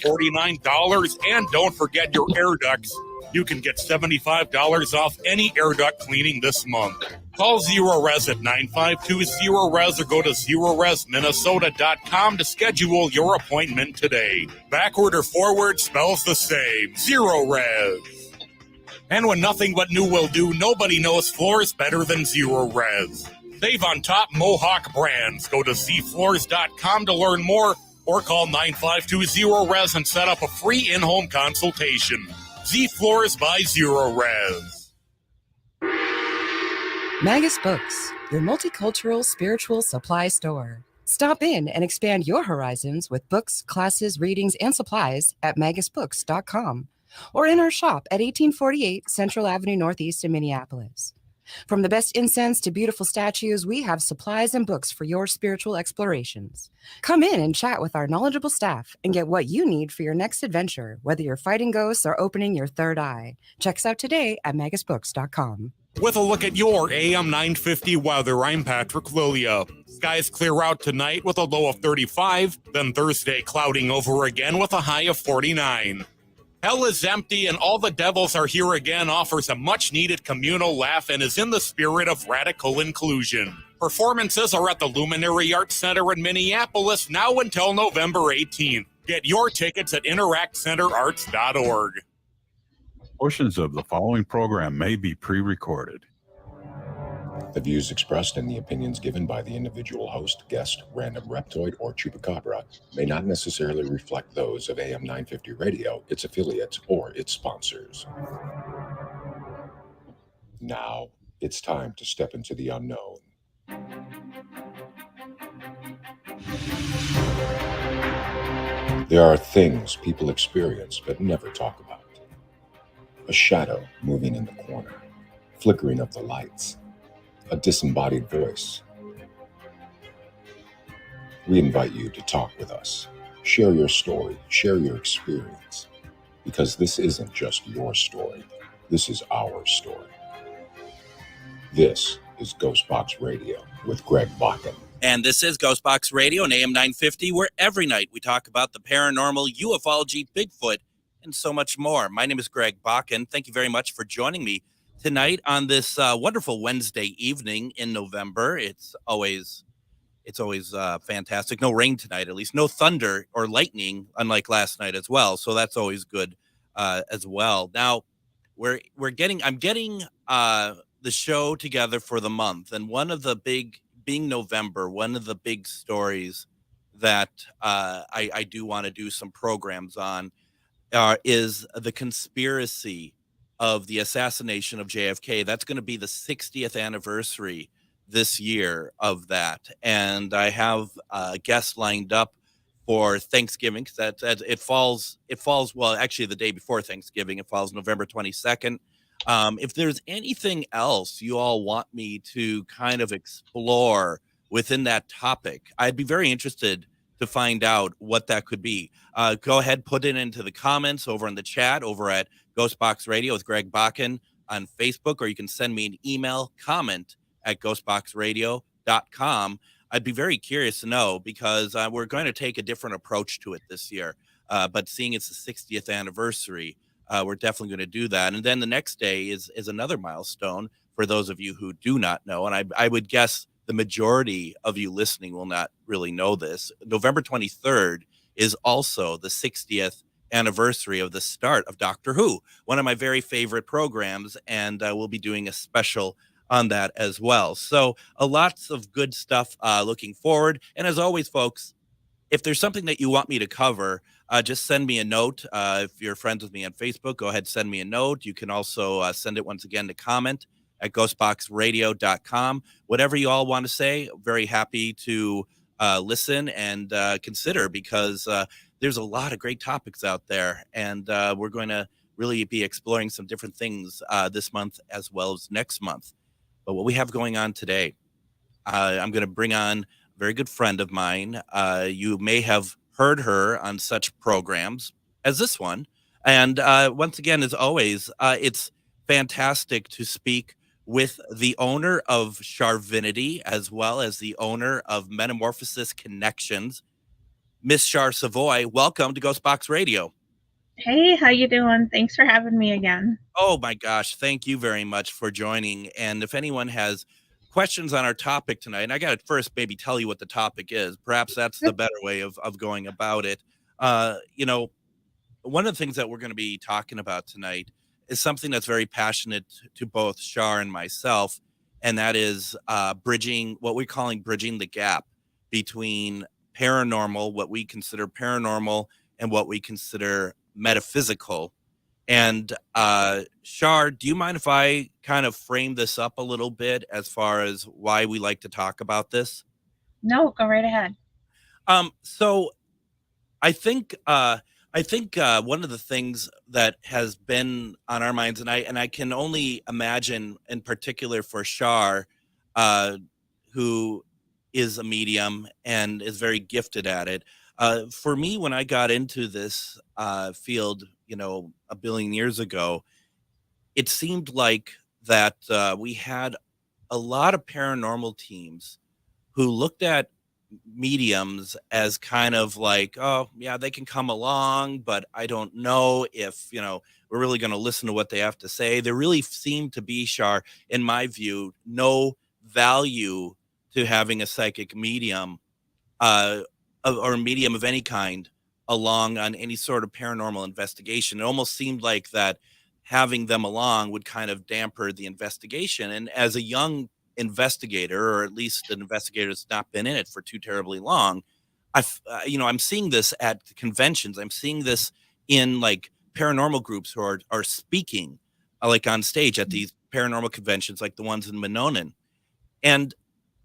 $49. And don't forget your air ducts. You can get $75 off any air duct cleaning this month. Call Zero Res at 952-ZERO-RES or go to ZeroResMinnesota.com to schedule your appointment today. Backward or forward spells the same. Zero Res. And when nothing but new will do, nobody knows floors better than Zero Res. Save on top Mohawk brands. Go to zfloors.com to learn more or call 952-ZERO-RES and set up a free in-home consultation. Z Floors by Zero Res. Magus Books, your multicultural spiritual supply store. Stop in and expand your horizons with books, classes, readings, and supplies at magusbooks.com or in our shop at 1848 Central Avenue Northeast in Minneapolis. From the best incense to beautiful statues, we have supplies and books for your spiritual explorations. Come in and chat with our knowledgeable staff and get what you need for your next adventure, whether you're fighting ghosts or opening your third eye. Check us out today at magusbooks.com. With a look at your AM 950 weather, I'm Patrick Lilia. Skies clear out tonight with a low of 35, then Thursday clouding over again with a high of 49. Hell is empty and all the devils are here again offers a much-needed communal laugh and is in the spirit of radical inclusion. Performances are at the Luminary Arts Center in Minneapolis now until November 18th. Get your tickets at interactcenterarts.org. Portions of the following program may be pre-recorded. The views expressed and the opinions given by the individual host, guest, random reptoid, or chupacabra may not necessarily reflect those of AM 950 Radio, its affiliates, or its sponsors. Now, it's time to step into the unknown. There are things people experience but never talk about. A shadow moving in the corner, flickering of the lights, a disembodied voice. We invite you to talk with us. Share your story, share your experience, because this isn't just your story. This is our story. This is GhostBox Radio with Greg Bakun. And this is GhostBox Radio on AM 950, where every night we talk about the paranormal, ufology, Bigfoot, and so much more. My name is Greg Bakun. Thank you very much for joining me tonight on this wonderful Wednesday evening in November. It's always fantastic. No rain tonight, at least. No thunder or lightning, unlike last night as well. So that's always good as well. Now, I'm getting the show together for the month, and being November, one of the big stories that I do want to do some programs on is the conspiracy of the assassination of JFK. That's going to be the 60th anniversary this year of that. And I have guests lined up for Thanksgiving, because it falls, well, actually the day before Thanksgiving, it falls November 22nd. If there's anything else you all want me to kind of explore within that topic, I'd be very interested to find out what that could be. Go ahead, put it into the comments over in the chat over at GhostBox Radio with Greg Bakun on Facebook, or you can send me an email, comment at ghostboxradio.com. I'd be very curious to know, because we're going to take a different approach to it this year. But seeing it's the 60th anniversary, we're definitely going to do that. And then the next day is another milestone for those of you who do not know. And I would guess the majority of you listening will not really know this. November 23rd is also the 60th anniversary of the start of Doctor Who, one of my very favorite programs, and we'll be doing a special on that as well. So lots of good stuff looking forward. And as always, folks, if there's something that you want me to cover, just send me a note. If you're friends with me on Facebook, go ahead, send me a note. You can also send it once again to comment at ghostboxradio.com. Whatever you all want to say, very happy to listen and consider, because there's a lot of great topics out there, and we're going to really be exploring some different things this month as well as next month. But what we have going on today, I'm going to bring on a very good friend of mine. You may have heard her on such programs as this one. And once again, as always, it's fantastic to speak with the owner of Charvinity, as well as the owner of Metamorphosis Connections, Miss Char Savoie, welcome to GhostBox Radio. Hey, how you doing? Thanks for having me again. Oh my gosh, thank you very much for joining. And if anyone has questions on our topic tonight, and I got to first maybe tell you what the topic is. Perhaps that's the better way of going about it. One of the things that we're going to be talking about tonight is something that's very passionate to both Char and myself, and that is bridging what we're calling bridging the gap between paranormal, what we consider paranormal, and what we consider metaphysical. And Char, do you mind if I kind of frame this up a little bit as far as why we like to talk about this? No, go right ahead. So I think one of the things that has been on our minds, and I can only imagine in particular for Char, who is a medium and is very gifted at it. For me, when I got into this field, a billion years ago, it seemed like that we had a lot of paranormal teams who looked at mediums as kind of like, oh yeah, they can come along, but I don't know if we're really going to listen to what they have to say. There really seemed to be, Char, in my view, no value to having a psychic medium or a medium of any kind along on any sort of paranormal investigation. It almost seemed like that having them along would kind of damper the investigation. And as a young investigator, or at least an investigator that's not been in it for too terribly long, I'm seeing this at conventions. I'm seeing this in like paranormal groups who are speaking like on stage at these paranormal conventions, like the ones in Mononan. And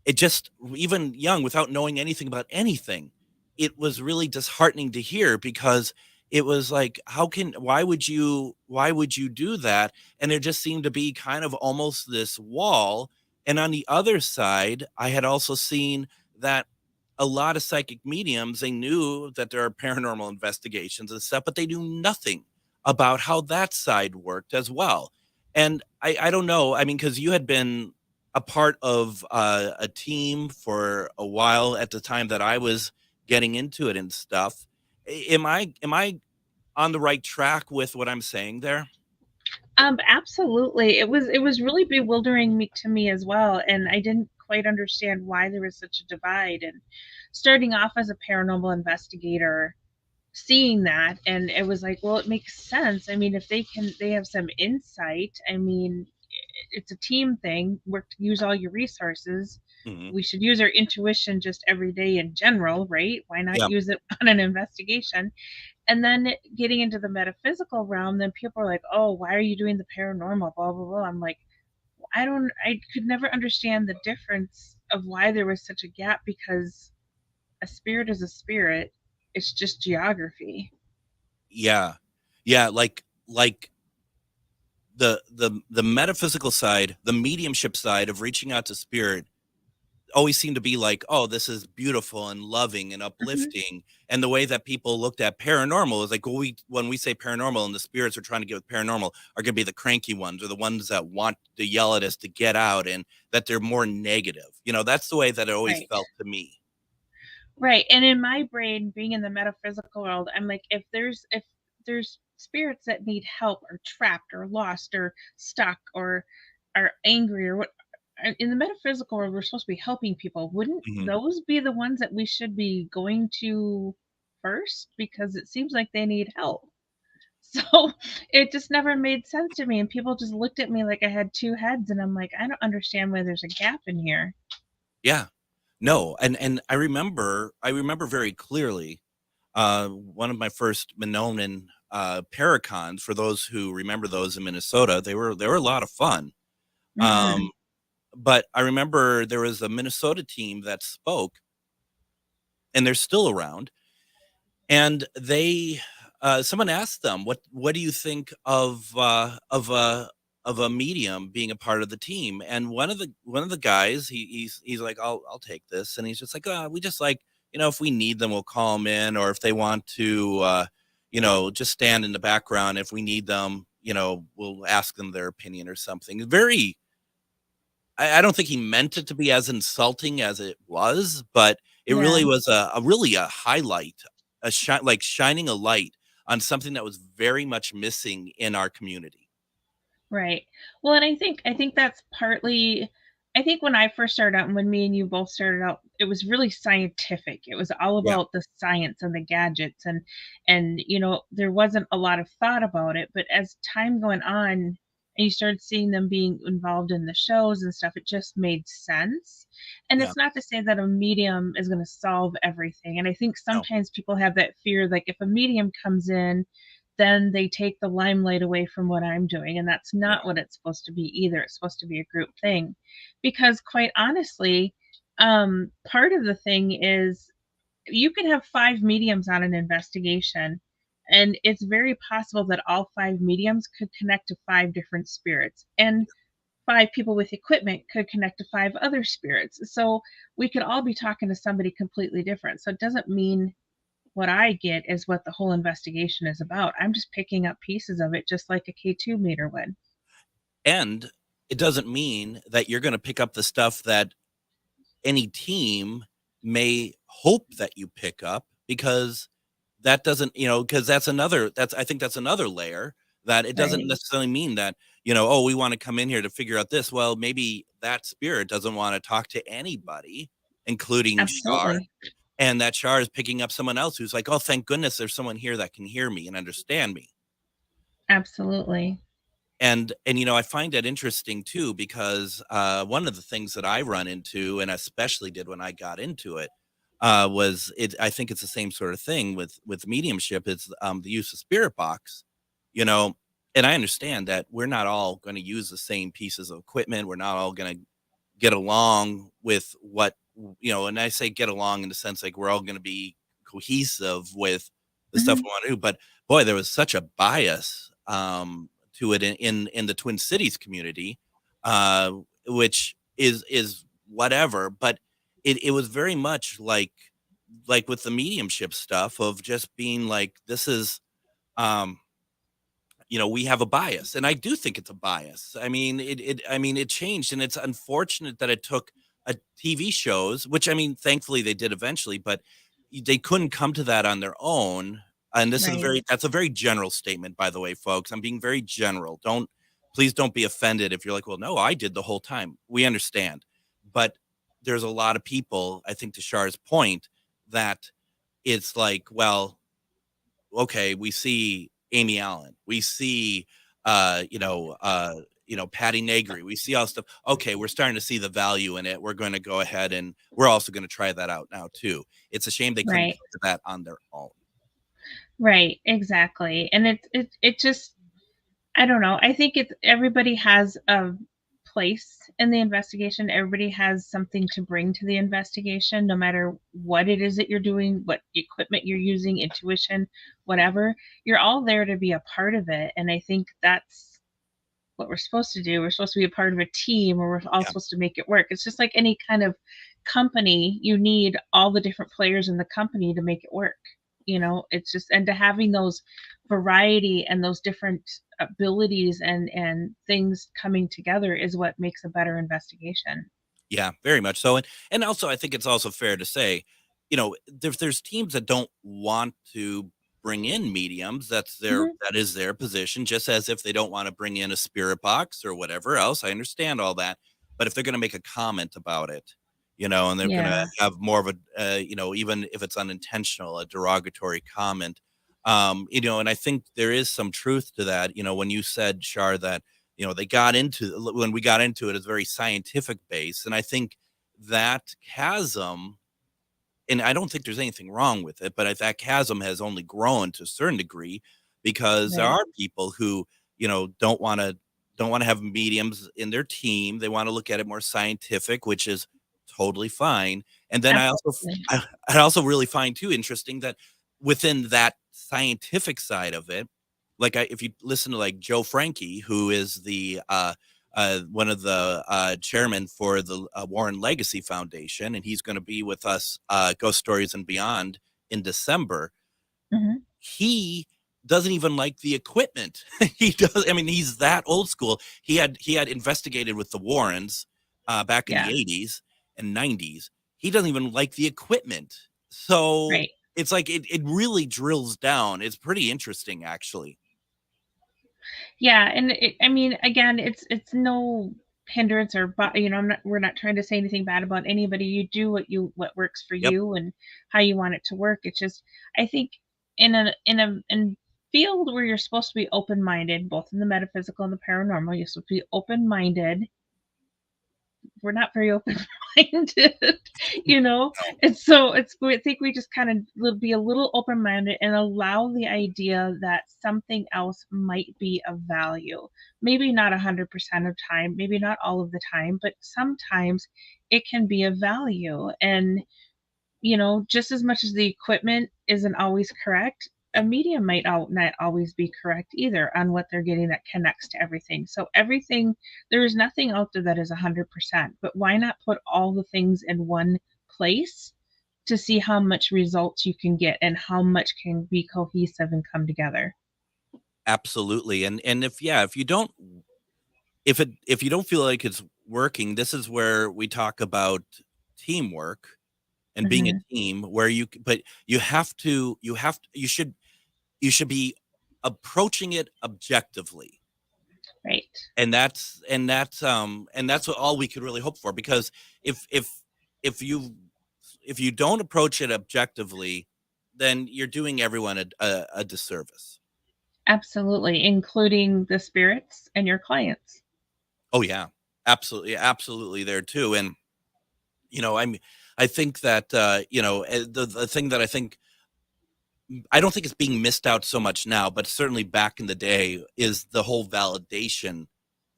it just, even young, without knowing anything about anything, it was really disheartening to hear, because it was like, why would you do that? And there just seemed to be kind of almost this wall. And on the other side, I had also seen that a lot of psychic mediums, they knew that there are paranormal investigations and stuff, but they knew nothing about how that side worked as well. And I don't know, I mean, because you had been a part of a team for a while at the time that I was getting into it and stuff. Am I on the right track with what I'm saying there? Absolutely. It was really bewildering to me as well, and I didn't quite understand why there was such a divide. And starting off as a paranormal investigator, seeing that, and it was like, well, it makes sense. I mean, if they have some insight. I mean, it's a team thing. Use all your resources. Mm-hmm. We should use our intuition just every day in general, right? Why not use it on an investigation? And then getting into the metaphysical realm, then people are like, oh, why are you doing the paranormal? Blah, blah, blah. I'm like, I could never understand the difference of why there was such a gap, because a spirit is a spirit. It's just geography. Yeah. Yeah. Like the metaphysical side, the mediumship side of reaching out to spirit always seemed to be like, oh, this is beautiful and loving and uplifting. Mm-hmm. And the way that people looked at paranormal is like, well, when we say paranormal and the spirits are trying to get with paranormal are going to be the cranky ones, or the ones that want to yell at us to get out, and that they're more negative. That's the way that it always felt to me. Right. And in my brain, being in the metaphysical world, I'm like, if there's spirits that need help, or trapped, or lost, or stuck, or are angry, or what, in the metaphysical world, we're supposed to be helping people. Wouldn't those be the ones that we should be going to first? Because it seems like they need help. So it just never made sense to me. And people just looked at me like I had two heads. And I'm like, I don't understand why there's a gap in here. Yeah. No. And I remember very clearly one of my first Mononan Paracons, for those who remember those in Minnesota, they were a lot of fun. Mm-hmm. But I remember there was a Minnesota team that spoke, and they're still around. And they, someone asked them, "What do you think of a medium being a part of the team?" And one of the guys, he's like, "I'll take this," and he's just like, "We just like, if we need them, we'll call them in, or if they want to, just stand in the background. If we need them, we'll ask them their opinion or something." Very. I don't think he meant it to be as insulting as it was, but It really was a highlight, like shining a light on something that was very much missing in our community. Right. Well, and I think that's partly, I think when I first started out and when me and you both started out, it was really scientific. It was all Yeah. about the science and the gadgets and there wasn't a lot of thought about it, but as time going on and you started seeing them being involved in the shows and stuff, it just made sense. And Yeah. it's not to say that a medium is going to solve everything. And I think No. sometimes people have that fear, like if a medium comes in, then they take the limelight away from what I'm doing. And that's Yeah. not what it's supposed to be either. It's supposed to be a group thing. Because quite honestly, part of the thing is you could have 5 mediums on an investigation, and it's very possible that all 5 mediums could connect to 5 different spirits. And 5 people with equipment could connect to 5 other spirits. So we could all be talking to somebody completely different. So it doesn't mean what I get is what the whole investigation is about. I'm just picking up pieces of it just like a K2 meter would. And it doesn't mean that you're going to pick up the stuff that any team may hope that you pick up, because that doesn't, because I think that's another layer, that it doesn't Right. necessarily mean that, oh, we want to come in here to figure out this. Well, maybe that spirit doesn't want to talk to anybody, including Char. Absolutely. And that Char is picking up someone else who's like, oh, thank goodness there's someone here that can hear me and understand me. Absolutely. And I find that interesting too, because one of the things that I run into, and especially did when I got into it, was it. I think it's the same sort of thing with mediumship. It's the use of spirit box, and I understand that we're not all going to use the same pieces of equipment. We're not all going to get along with what, and I say get along in the sense like we're all going to be cohesive with the stuff we want to do. But boy, there was such a bias to it in the Twin Cities community, which is whatever. But it was very much like with the mediumship stuff of just being like, this is, we have a bias, and I do think it's a bias. I mean, it changed, and it's unfortunate that it took a TV shows, which thankfully they did eventually, but they couldn't come to that on their own. And this Right. that's a very general statement, by the way, folks. I'm being very general. Please don't be offended if you're like, well, no, I did the whole time. We understand. But there's a lot of people, I think to Char's point, that it's like, well, okay, we see Amy Allen, we see, Patty Negri, we see all stuff. Okay, we're starting to see the value in it. We're going to go ahead and we're also going to try that out now too. It's a shame they couldn't Right. get to that on their own. Right. Exactly. And it just, I don't know. I think everybody has a place in the investigation. Everybody has something to bring to the investigation, no matter what it is that you're doing, what equipment you're using, intuition, whatever. You're all there to be a part of it. And I think that's what we're supposed to do. We're supposed to be a part of a team, or we're all supposed to make it work. It's just like any kind of company. You need all the different players in the company to make it work. It's just, and to having those variety and those different abilities and things coming together is what makes a better investigation. Yeah, very much so. And also, I think it's also fair to say, there's teams that don't want to bring in mediums. That is their position, just as if they don't want to bring in a spirit box or whatever else. I understand all that. But if they're going to make a comment about it, and they're going to have more of a, even if it's unintentional, a derogatory comment, and I think there is some truth to that. When you said, Char, that, when we got into it, it's very scientific based. And I think that chasm, and I don't think there's anything wrong with it, but that chasm has only grown to a certain degree, because there are people who, don't want to have mediums in their team. They want to look at it more scientific, which is totally fine. And then I also really find too interesting that within that scientific side of it, like if you listen to like Joe Frankie, who is the one of the chairman for the Warren Legacy Foundation, and he's going to be with us, Ghost Stories and Beyond, in December. He doesn't even like the equipment. He does. I mean, he's that old school. He had investigated with the Warrens back in the 80s and 90s. he doesn't even like the equipment. So Right. it's like it really drills down. It's pretty interesting, actually. Yeah, and I mean, again, it's no hindrance or, but we're not trying to say anything bad about anybody. You do what works for Yep. you and how you want it to work. It's just, I think in a field where you're supposed to be open-minded, both in the metaphysical and the paranormal, you're supposed to be open-minded. We're not very open-minded, and so I think we just kind of be a little open-minded and allow the idea that something else might be of value. Maybe not 100% of time, maybe not all of the time, but sometimes it can be of value. And just as much as the equipment isn't always correct, a medium might not always be correct either on what they're getting that connects to everything. So there is nothing out there that is 100%, but why not put all the things in one place to see how much results you can get and how much can be cohesive and come together? Absolutely. And if you don't feel like it's working, this is where we talk about teamwork and being a team, where you should be approaching it objectively. Right. And that's what all we could really hope for, because if you don't approach it objectively, then you're doing everyone a disservice. Absolutely, including the spirits and your clients. Oh yeah, absolutely there too. And I think that the thing that I don't think it's being missed out so much now, but certainly back in the day, is the whole validation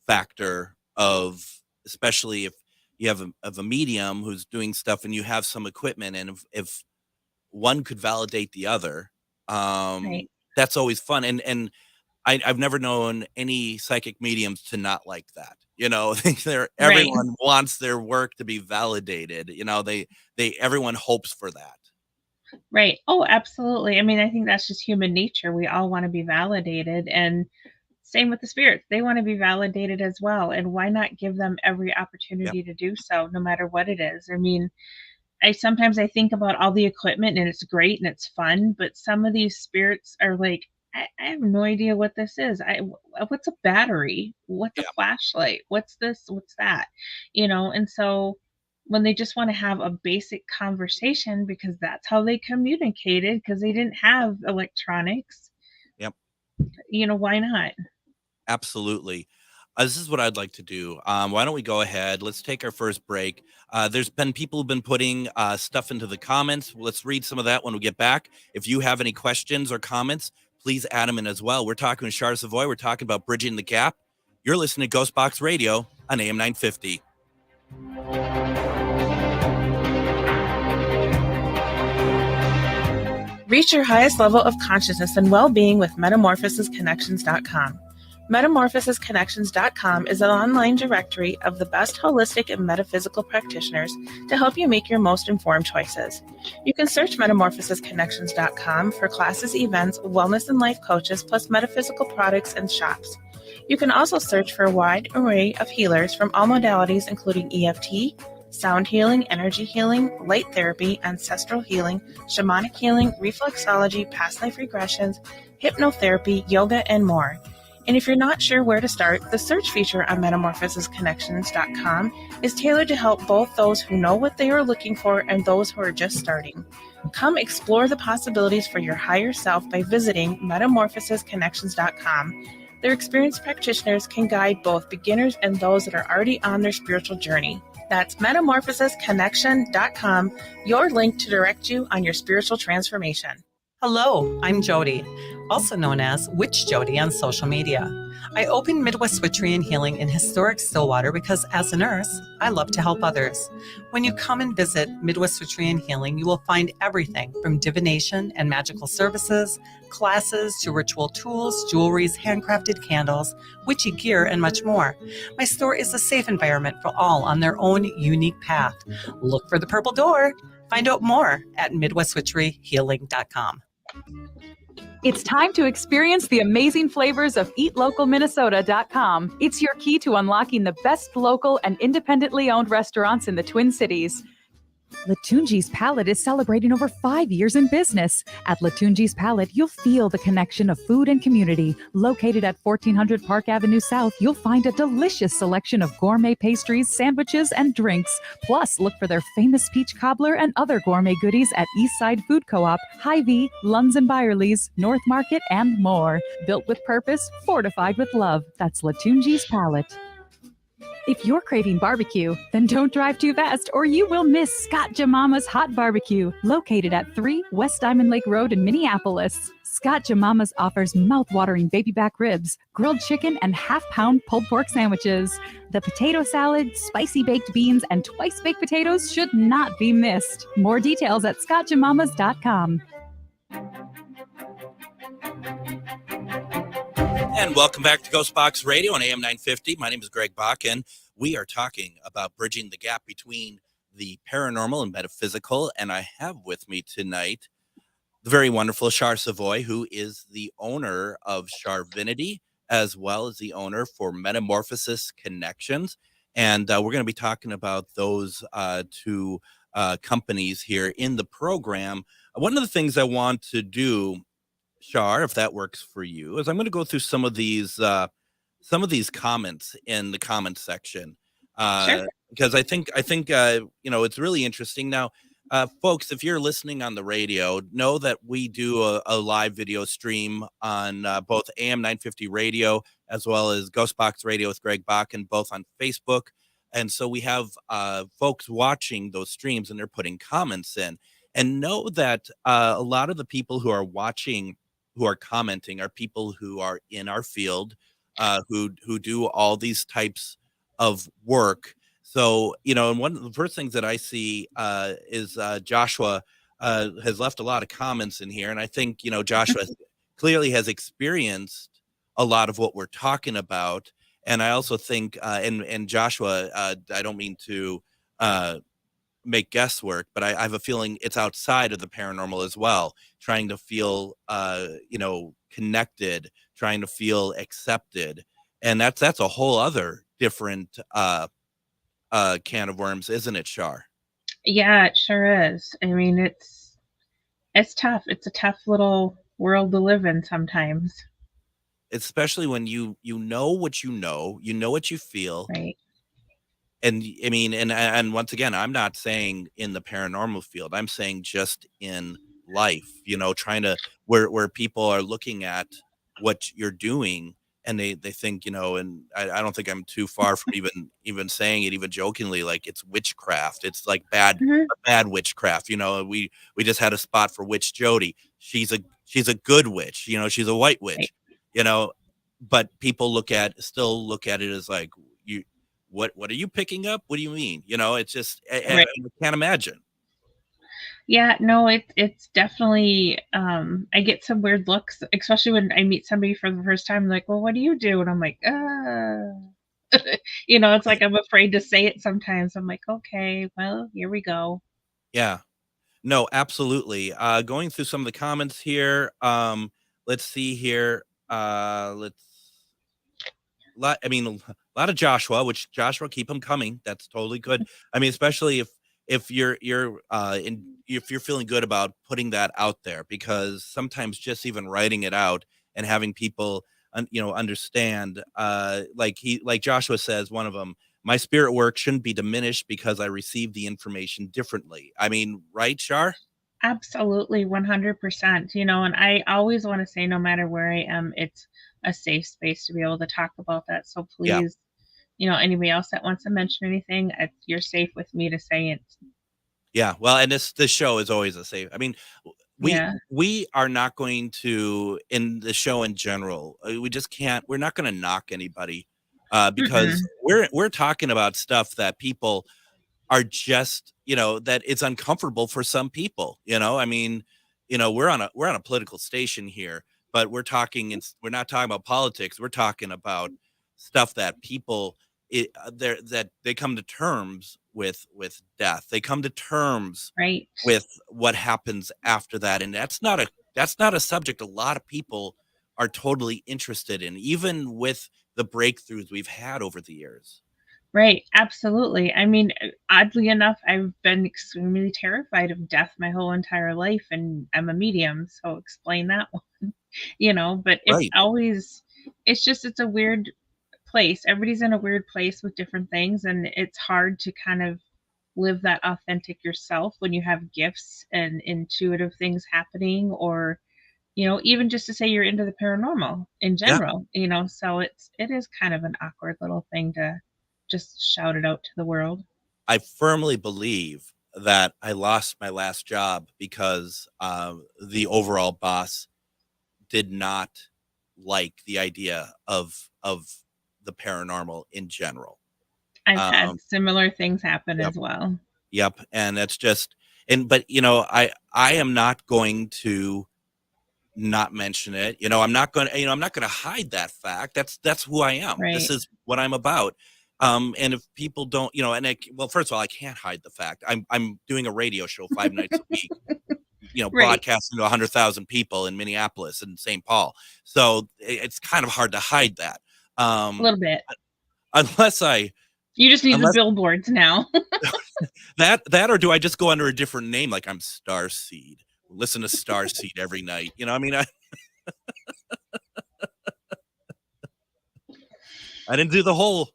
factor of, especially if you have a medium who's doing stuff and you have some equipment, and if one could validate the other, Right. that's always fun. And I've never known any psychic mediums to not like that. Everyone wants their work to be validated. Everyone hopes for that. Right. Oh, absolutely. I mean, I think that's just human nature. We all want to be validated, and same with the spirits. They want to be validated as well. And why not give them every opportunity to do so, no matter what it is? I mean, sometimes I think about all the equipment, and it's great and it's fun, but some of these spirits are like, I have no idea what this is. What's a battery? What's a flashlight? What's this? What's that? And so when they just want to have a basic conversation, because that's how they communicated, because they didn't have electronics. Yep. Why not? Absolutely. This is what I'd like to do. Why don't we go ahead? Let's take our first break. There's been people who've been putting stuff into the comments. Let's read some of that when we get back. If you have any questions or comments, please add them in as well. We're talking with Char Savoie. We're talking about bridging the gap. You're listening to GhostBox Radio on AM 950. Reach your highest level of consciousness and well-being with MetamorphosisConnections.com. MetamorphosisConnections.com is an online directory of the best holistic and metaphysical practitioners to help you make your most informed choices. You can search MetamorphosisConnections.com for classes, events, wellness and life coaches, plus metaphysical products and shops. You can also search for a wide array of healers from all modalities, including EFT, sound healing, energy healing, light therapy, ancestral healing, shamanic healing, reflexology, past life regressions, hypnotherapy, yoga, and more. And if you're not sure where to start, the search feature on MetamorphosisConnections.com is tailored to help both those who know what they are looking for and those who are just starting. Come explore the possibilities for your higher self by visiting MetamorphosisConnections.com. Their experienced practitioners can guide both beginners and those that are already on their spiritual journey. That's MetamorphosisConnection.com, your link to direct you on your spiritual transformation. Hello, I'm Jody, also known as Witch Jody on social media. I opened Midwest Witchery and Healing in historic Stillwater because as a nurse, I love to help others. When you come and visit Midwest Witchery and Healing, you will find everything from divination and magical services, classes to ritual tools, jewelries, handcrafted candles, witchy gear, and much more. My store is a safe environment for all on their own unique path. Look for the purple door. Find out more at MidwestWitcheryHealing.com. It's time to experience the amazing flavors of EatLocalMinnesota.com. It's your key to unlocking the best local and independently owned restaurants in the Twin Cities. Latunji's Palette is celebrating over 5 years in business. At Latunji's Palette, you'll feel the connection of food and community. Located at 1400 Park Avenue South, you'll find a delicious selection of gourmet pastries, sandwiches, and drinks. Plus, look for their famous peach cobbler and other gourmet goodies at Eastside Food Co-op, Hy-Vee, Lunds and Byerly's, North Market, and more. Built with purpose, fortified with love. That's Latunji's Palette. If you're craving barbecue, then don't drive too fast or you will miss Scott Jamama's Hot Barbecue, located at 3 West Diamond Lake Road in Minneapolis. Scott Jamama's offers mouth-watering baby back ribs, grilled chicken, and half-pound pulled pork sandwiches. The potato salad, spicy baked beans, and twice-baked potatoes should not be missed. More details at scottjamamas.com. And welcome back to GhostBox Radio on AM 950. My name is Greg Bakun. We are talking about bridging the gap between the paranormal and metaphysical. And I have with me tonight the very wonderful Char Savoie, who is the owner of Charvinity, as well as the owner for Metamorphosis Connections. And we're going to be talking about those two companies here in the program. One of the things I want to do, Char, if that works for you, is I'm going to go through some of these comments in the comment section, Sure. because I think it's really interesting. Now, folks, if you're listening on the radio, know that we do a live video stream on both AM 950 Radio as well as GhostBox Radio with Greg Bakun, both on Facebook. And so we have folks watching those streams and they're putting comments in. And know that a lot of the people who are watching, who are commenting, are people who are in our field, who do all these types of work. So, and one of the first things that I see is Joshua has left a lot of comments in here. And I think, Joshua clearly has experienced a lot of what we're talking about. And I also think, and Joshua, I don't mean to make guesswork, but I have a feeling it's outside of the paranormal as well, trying to feel, connected, trying to feel accepted. And that's a whole other different can of worms, isn't it, Char? Yeah, it sure is. I mean, it's tough. It's a tough little world to live in sometimes. Especially when you know what what you feel. Right. And I mean, and once again, I'm not saying in the paranormal field, I'm saying just in life, trying to, where people are looking at what you're doing and they think, and I don't think I'm too far from even saying it, even jokingly, like it's witchcraft. It's like bad witchcraft. We just had a spot for Witch Jody. She's a good witch, she's a white witch, but people still look at it as like, what are you picking up? What do you mean? It's just, I can't imagine. Yeah, no, it's definitely, I get some weird looks, especially when I meet somebody for the first time, like, well, what do you do? And I'm like, it's like, I'm afraid to say it sometimes. I'm like, okay, well, here we go. Yeah, no, absolutely. Going through some of the comments here. Let's see here. A lot of Joshua, which Joshua, keep them coming. That's totally good. I mean, especially if you're if you're feeling good about putting that out there, because sometimes just even writing it out and having people, understand, like Joshua says, one of them, my spirit work shouldn't be diminished because I received the information differently. I mean, right, Char? Absolutely, 100%. And I always want to say, no matter where I am, it's a safe space to be able to talk about that. So please, anybody else that wants to mention anything, you're safe with me to say it. Yeah, well, and this show is always a safe. I mean, we are not going to, in the show in general, we just can't. We're not going to knock anybody because we're talking about stuff that people are just, that it's uncomfortable for some people. I mean, we're on a political station here, but we're not talking about politics. We're talking about stuff that people that they come to terms with death. They come to terms with what happens after that. And that's not a subject a lot of people are totally interested in, even with the breakthroughs we've had over the years. Right, absolutely. I mean, oddly enough, I've been extremely terrified of death my whole entire life, and I'm a medium, so explain that one. But it's Right. always, it's a weird place. Everybody's in a weird place with different things, and it's hard to kind of live that authentic yourself when you have gifts and intuitive things happening, or even just to say you're into the paranormal in Yeah. general, so it is kind of an awkward little thing to just shout it out to the world. I firmly believe that I lost my last job because the overall boss did not like the idea of the paranormal in general. I've had Um, similar things happen yep, as well. yep, and that's just but I am not going to not mention it. I'm not going to hide that fact. That's who I am. This Right. is what I'm about. And if people don't, well, first of all, I can't hide the fact. I'm doing a radio show 5 nights a week, Right. broadcasting to 100,000 people in Minneapolis and St. Paul. So it's kind of hard to hide that. A little bit. Unless I, You just need the unless billboards now. that, or do I just go under a different name? Like I'm Starseed. Listen to Starseed every night. I mean, I didn't do the whole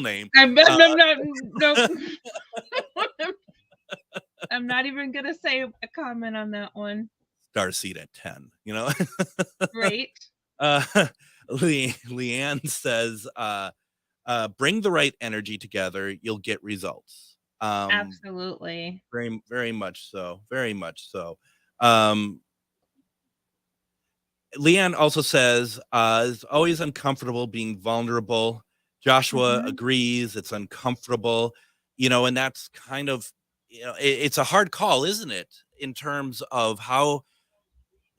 name. I'm not, nope. I'm not even gonna say a comment on that one. Starseed at 10, Right. Leanne says, bring the right energy together, you'll get results. Absolutely. Very, very much so. Very much so. Leanne also says, it's always uncomfortable being vulnerable. Joshua agrees it's uncomfortable, and that's kind of, it's a hard call, isn't it? In terms of how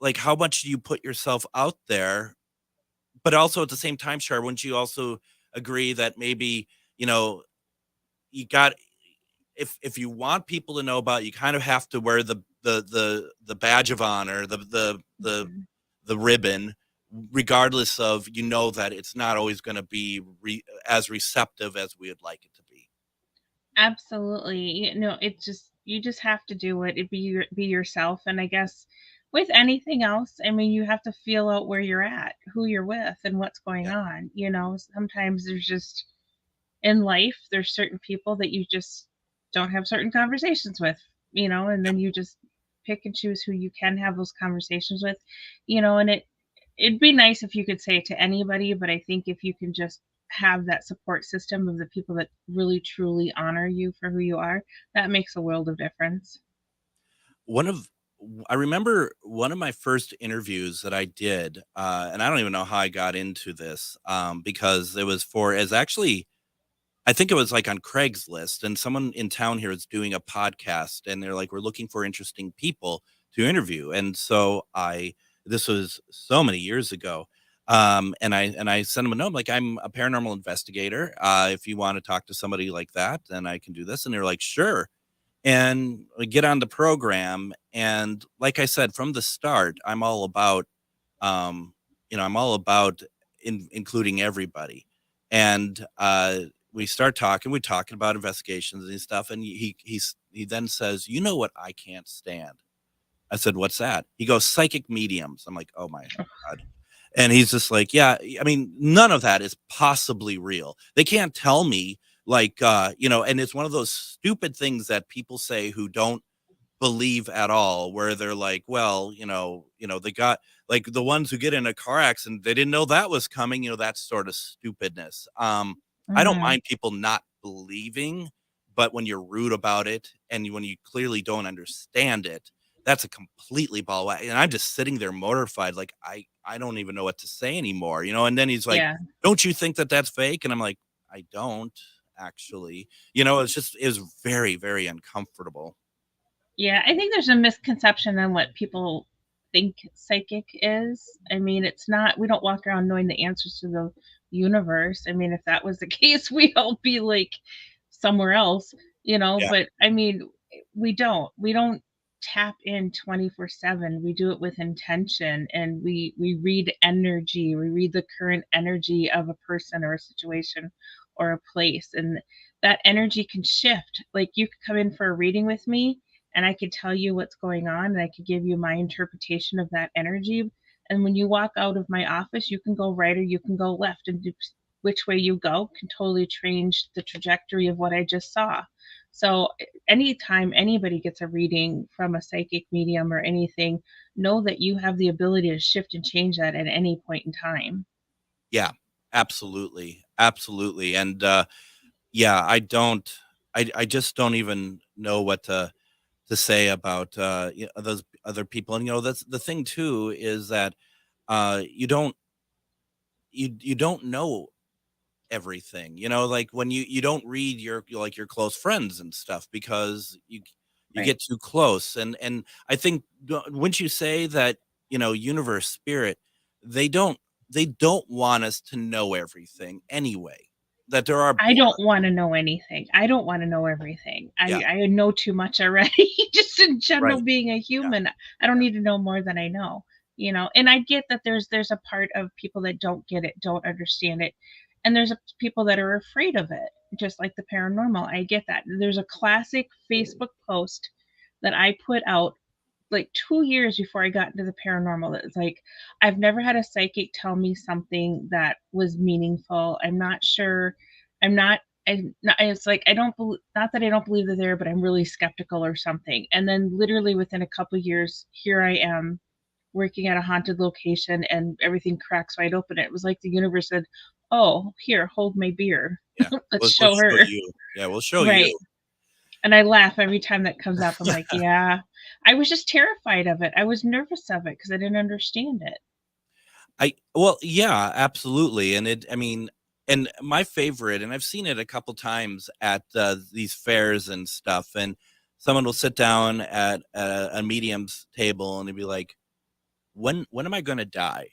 much do you put yourself out there? But also at the same time, Char, wouldn't you also agree that maybe, you got, if you want people to know about, you kind of have to wear the badge of honor, the ribbon, regardless of, that it's not always going to be as receptive as we would like it to be. Absolutely. You just have to do it. Be yourself. And I guess with anything else, I mean, you have to feel out where you're at, who you're with, and what's going on. Sometimes there's just, in life, there's certain people that you just don't have certain conversations with, and then you just pick and choose who you can have those conversations with, and it'd be nice if you could say it to anybody, but I think if you can just have that support system of the people that really truly honor you for who you are, that makes a world of difference. I remember one of my first interviews that I did, and I don't even know how I got into this, because it was I think it was like on Craigslist, and someone in town here is doing a podcast, and they're like, we're looking for interesting people to interview. And so this was so many years ago. And I sent them a note. I'm like, I'm a paranormal investigator. If you want to talk to somebody like that, then I can do this. And they're like, sure. And we get on the program. And like I said, from the start, I'm all about, including everybody. And, we start talking, we're talking about investigations and stuff. And he then says, what I can't stand? I said, what's that? He goes, psychic mediums. I'm like, oh my God. And he's just like, yeah, I mean, none of that is possibly real. They can't tell me and it's one of those stupid things that people say who don't believe at all, where they're like, well, they got like the ones who get in a car accident, they didn't know that was coming, that sort of stupidness. I don't mind people not believing, but when you're rude about it and when you clearly don't understand it, that's a completely ball whack. And I'm just sitting there mortified, like I don't even know what to say anymore, And then he's like, Yeah. don't you think that that's fake? And I'm like, I don't actually, it was very, very uncomfortable. Yeah, I think there's a misconception on what people think psychic is. I mean, it's not, we don't walk around knowing the answers to the universe. I mean, if that was the case, we'd all be like somewhere else, Yeah. But I mean, we don't tap in 24/7. We do it with intention, and we read energy. We read the current energy of a person or a situation or a place, and that energy can shift. Like you could come in for a reading with me and I could tell you what's going on and I could give you my interpretation of that energy. And when you walk out of my office, you can go right or you can go left, and which way you go can totally change the trajectory of what I just saw. So anytime anybody gets a reading from a psychic medium or anything, know that you have the ability to shift and change that at any point in time. Yeah, absolutely. Absolutely. And yeah, I just don't even know what to say about those other people. And that's the thing too, is that you don't know everything, like when you don't read your close friends and stuff, because you Right. get too close. And I think, wouldn't you say that, universe, spirit, they don't want us to know everything anyway, that there are I don't want to know anything. I don't want to know everything. Yeah. I know too much already. Just in general, Right. being a human, I don't need to know more than I know. And I get that there's a part of people that don't get it, don't understand it, and there's people that are afraid of it, just like the paranormal. I get that. There's a classic Facebook post that I put out like 2 years before I got into the paranormal. It's like, I've never had a psychic tell me something that was meaningful. I'm not sure. It's like, I don't believe, not that I don't believe they're there, but I'm really skeptical or something. And then literally within a couple of years, here I am working at a haunted location and everything cracks wide open. It was like the universe said, "Oh, here, hold my beer. Yeah. Let's show her." You. Yeah, we'll show Right. you. And I laugh every time that comes up. I'm like, yeah, I was just terrified of it. I was nervous of it because I didn't understand it. Well, yeah, absolutely. And my favorite, and I've seen it a couple times at these fairs and stuff, and someone will sit down at a medium's table and they'll be like, when am I going to die?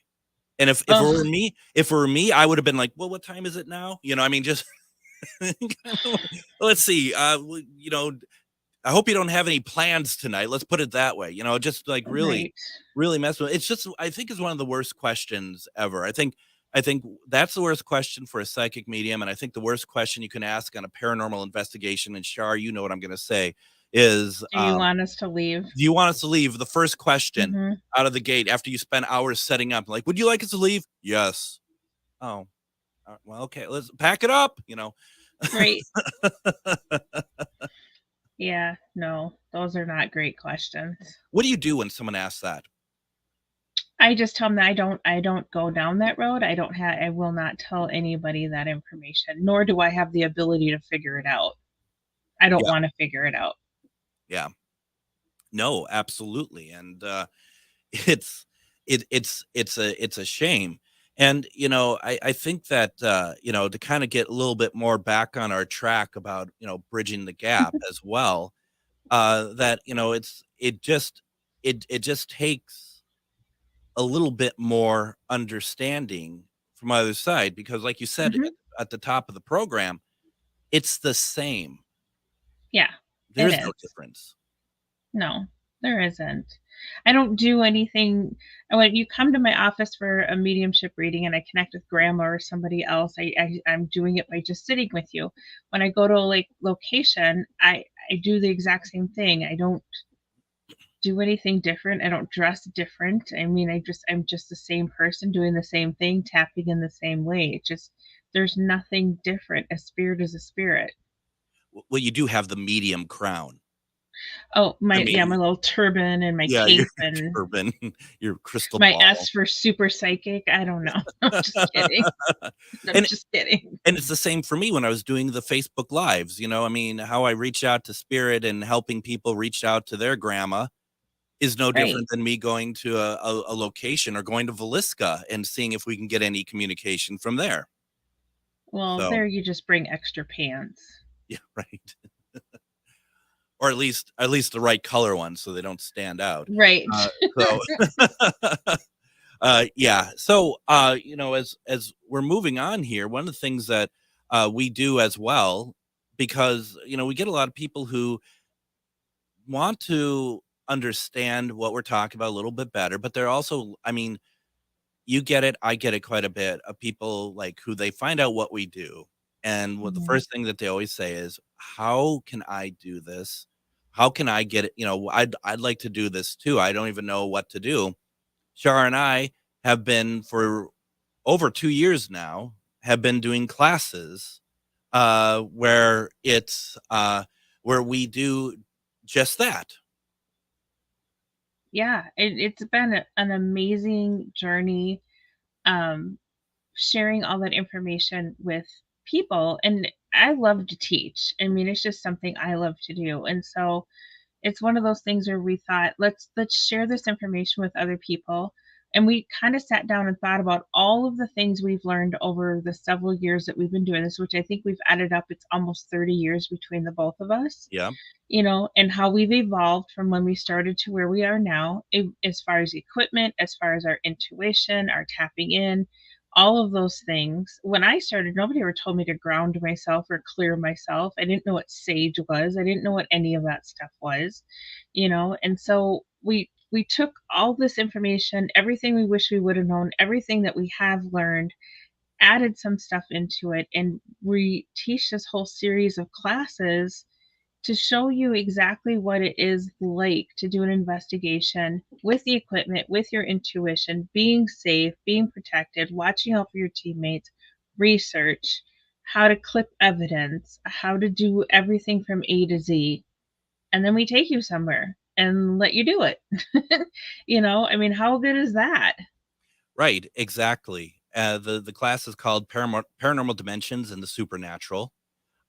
And if it were me, I would have been like, well, what time is it now? Just let's see. I hope you don't have any plans tonight. Let's put it that way. Just like really, Right. really mess with it. It's just, I think it's one of the worst questions ever. I think that's the worst question for a psychic medium. And I think the worst question you can ask on a paranormal investigation, and Char, you know what I'm going to say, is, Do you want us to leave? do you want us to leave? The first question Mhm. out of the gate, after you spend hours setting up, like, would you like us to leave? Yes. Oh, well, okay, let's pack it up, Right. Yeah, no, those are not great questions. What do you do when someone asks that? I just tell them that I don't go down that road. I will not tell anybody that information, nor do I have the ability to figure it out. I don't Yeah. want to figure it out. Yeah. No, absolutely. And it's a shame. And I think that to kind of get a little bit more back on our track about bridging the gap as well, that it just takes a little bit more understanding from either side, because like you said Mhm. at the top of the program, it's the same. Yeah, There's it no is. difference. No, there isn't. I don't do anything. When you come to my office for a mediumship reading and I connect with grandma or somebody else, I'm doing it by just sitting with you. When I go to a location, I do the exact same thing. I don't do anything different. I don't dress different. I'm just the same person doing the same thing, tapping in the same way. It just, there's nothing different. A spirit is a spirit. Well, you do have the medium crown. Oh, my I mean, little turban and my Yeah, cape your and turban, your crystal my ball. S for super psychic. I don't know. I'm just kidding. I'm just kidding. And it's the same for me when I was doing the Facebook Lives. How I reach out to spirit and helping people reach out to their grandma is no Right. different than me going to a location or going to Velisca and seeing if we can get any communication from there. Well, So, there you just bring extra pants. yeah, right. Or at least the right color ones so they don't stand out. Right. So yeah. So as we're moving on here, one of the things that we do as well, because we get a lot of people who want to understand what we're talking about a little bit better, but they're also, you get it, I get it quite a bit of people like who they find out what we do And what the Mhm. first thing that they always say is, how can I do this? How can I get it? I'd like to do this too. I don't even know what to do. Char and I have been for over 2 years now, have been doing classes where it's where we do just that. Yeah, it's been an amazing journey. Um, Sharing all that information with people, and I love to teach. I mean, it's just something I love to do, and so it's one of those things where we thought, let's share this information with other people. And we kind of sat down and thought about all of the things we've learned over the several years that we've been doing this, which I think we've added up, it's almost 30 years between the both of us. Yeah. And how we've evolved from when we started to where we are now, as far as equipment, as far as our intuition, our tapping in, all of those things. When I started, nobody ever told me to ground myself or clear myself. I didn't know what sage was. I didn't know what any of that stuff was. And so we took all this information, everything we wish we would have known, everything that we have learned, added some stuff into it, and we teach this whole series of classes to show you exactly what it is like to do an investigation with the equipment, with your intuition, being safe, being protected, watching out for your teammates, research, how to clip evidence, how to do everything from A to Z. And then we take you somewhere and let you do it. I mean, how good is that? Right, exactly. The class is called Paranormal Dimensions and the Supernatural.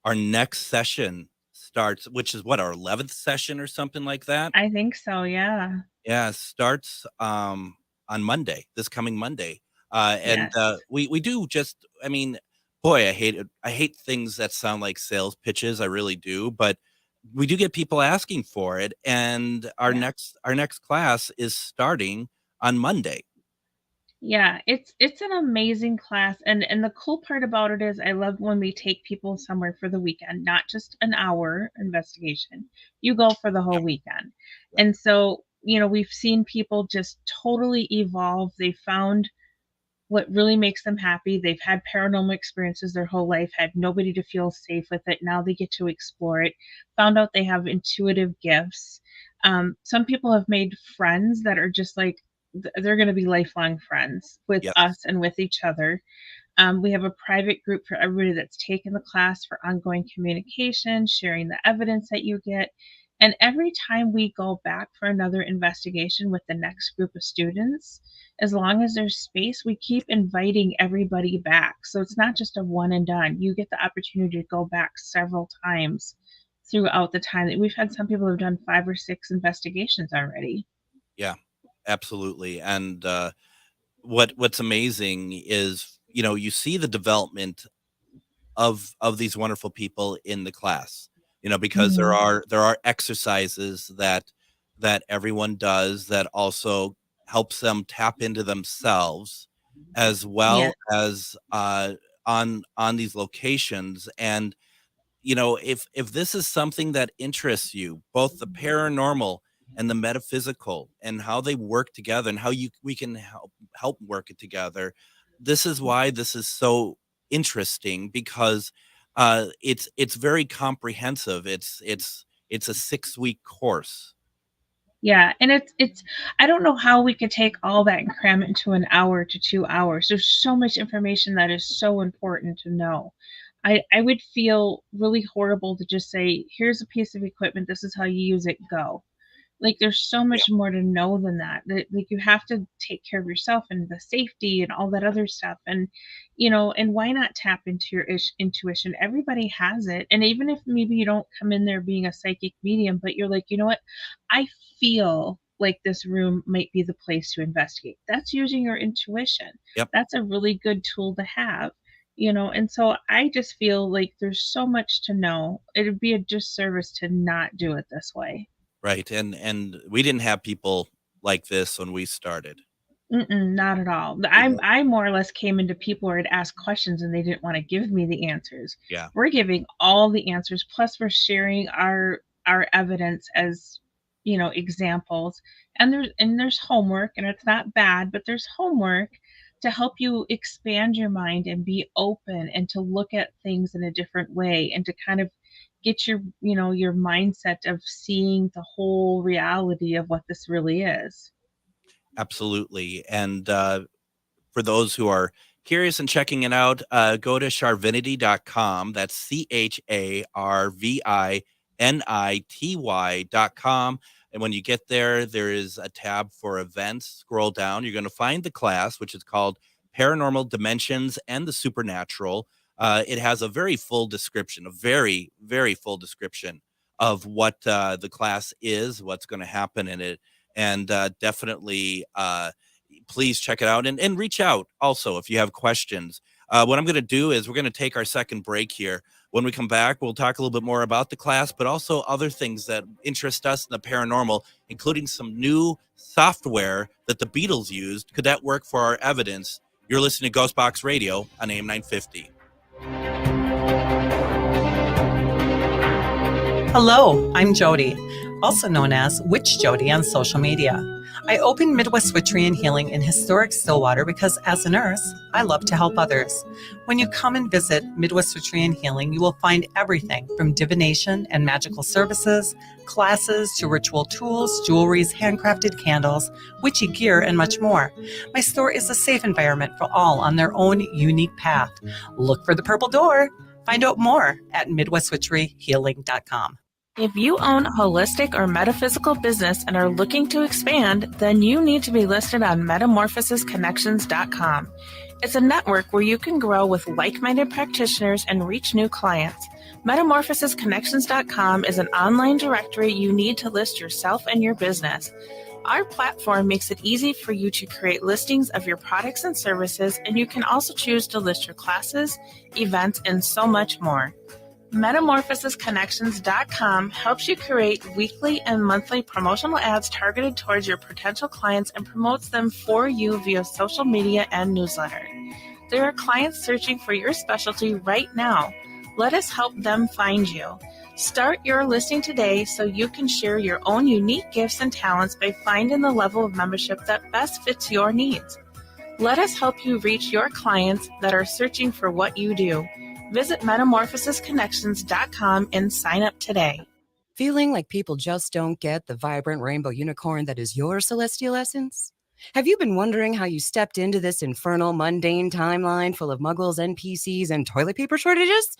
Our next session starts, which is what, our 11th session or something like that? I think so, yeah. Yeah, starts on Monday, this coming Monday. And Yes. we do just, I mean, boy, I hate it. I hate things that sound like sales pitches. I really do, but we do get people asking for it. And our Yeah. next class is starting on Monday. Yeah, it's an amazing class, and the cool part about it is I love when we take people somewhere for the weekend, not just an hour investigation. You go for the whole Yep. weekend. Yep. And so, we've seen people just totally evolve. They found what really makes them happy. They've had paranormal experiences their whole life, had nobody to feel safe with it. Now they get to explore it. Found out they have intuitive gifts. Some people have made friends that are just like they're going to be lifelong friends with Yes. us and with each other. We have a private group for everybody that's taken the class for ongoing communication, sharing the evidence that you get. And every time we go back for another investigation with the next group of students, as long as there's space, we keep inviting everybody back. So it's not just a one and done. You get the opportunity to go back several times throughout the time that we've had some people who've done 5 or 6 investigations already. Yeah, absolutely. And what's amazing is, you see the development of these wonderful people in the class, because there Mhm. are exercises that everyone does that also helps them tap into themselves, as Yeah. well as on these locations. And if this is something that interests you, both the paranormal and the metaphysical, and how they work together, and how we can help work it together, this is why this is so interesting, because it's very comprehensive. It's a 6-week course. Yeah, and it's I don't know how we could take all that and cram it into an hour to 2 hours. There's so much information that is so important to know. I would feel really horrible to just say, "Here's a piece of equipment. This is how you use it. Go." Like, there's so Yeah. much more to know than that. Like, you have to take care of yourself and the safety and all that other stuff. And why not tap into your intuition? Everybody has it. And even if maybe you don't come in there being a psychic medium, but you're like, you know what? I feel like this room might be the place to investigate. That's using your intuition. Yep. That's a really good tool to have. And so I just feel like there's so much to know. It'd be a disservice to not do it this way. Right. And we didn't have people like this when we started. Mm-mm, not at all. You know? I more or less came into people who had asked questions and they didn't want to give me the answers. Yeah. We're giving all the answers, plus we're sharing our evidence as examples. And there's homework, and it's not bad, but there's homework. to help you expand your mind and be open and to look at things in a different way and to kind of get your, your mindset of seeing the whole reality of what this really is. Absolutely. And for those who are curious and checking it out, go to charvinity.com. That's CharVinity.com. And when you get there, there is a tab for events. Scroll down. You're going to find the class, which is called Paranormal Dimensions and the Supernatural. It has a very full description, a very, very full description of what the class is, what's going to happen in it. And definitely please check it out and reach out also if you have questions. What I'm going to do is we're going to take our second break here. When we come back, we'll talk a little bit more about the class, but also other things that interest us in the paranormal, including some new software that the Beatles used. Could that work for our evidence? You're listening to GhostBox Radio on AM 950. Hello, I'm Jody, also known as Witch Jody on social media. I opened Midwest Witchery and Healing in historic Stillwater because as a nurse, I love to help others. When you come and visit Midwest Witchery and Healing, you will find everything from divination and magical services, classes to ritual tools, jewelries, handcrafted candles, witchy gear, and much more. My store is a safe environment for all on their own unique path. Look for the purple door. Find out more at MidwestWitcheryHealing.com. If you own a holistic or metaphysical business and are looking to expand, then you need to be listed on MetamorphosisConnections.com. It's a network where you can grow with like-minded practitioners and reach new clients. MetamorphosisConnections.com is an online directory you need to list yourself and your business. Our platform makes it easy for you to create listings of your products and services, and you can also choose to list your classes, events, and so much more. MetamorphosisConnections.com helps you create weekly and monthly promotional ads targeted towards your potential clients and promotes them for you via social media and newsletter. There are clients searching for your specialty right now. Let us help them find you. Start your listing today so you can share your own unique gifts and talents by finding the level of membership that best fits your needs. Let us help you reach your clients that are searching for what you do. Visit MetamorphosisConnections.com and sign up today. Feeling like people just don't get the vibrant rainbow unicorn that is your celestial essence? Have you been wondering how you stepped into this infernal, mundane timeline full of muggles, NPCs, and toilet paper shortages?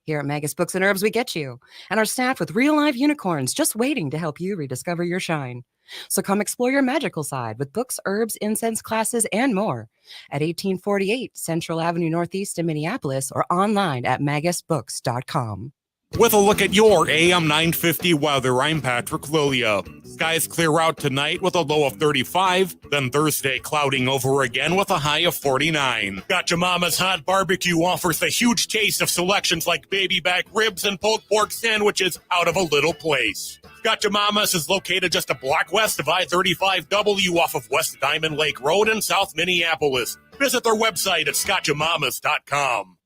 Here at Magus Books and Herbs, we get you, and are staffed with real-life unicorns just waiting to help you rediscover your shine. So come explore your magical side with books, herbs, incense classes, and more at 1848 Central Avenue Northeast in Minneapolis or online at magusbooks.com. With a look at your AM 950 weather, I'm Patrick Lilia. Skies clear out tonight with a low of 35, then Thursday clouding over again with a high of 49. Gotcha Mama's Hot Barbecue offers a huge taste of selections like baby back ribs and pulled pork sandwiches out of a little place. Gotcha Mama's is located just a block west of I-35W off of West Diamond Lake Road in South Minneapolis. Visit their website at scotchamamas.com.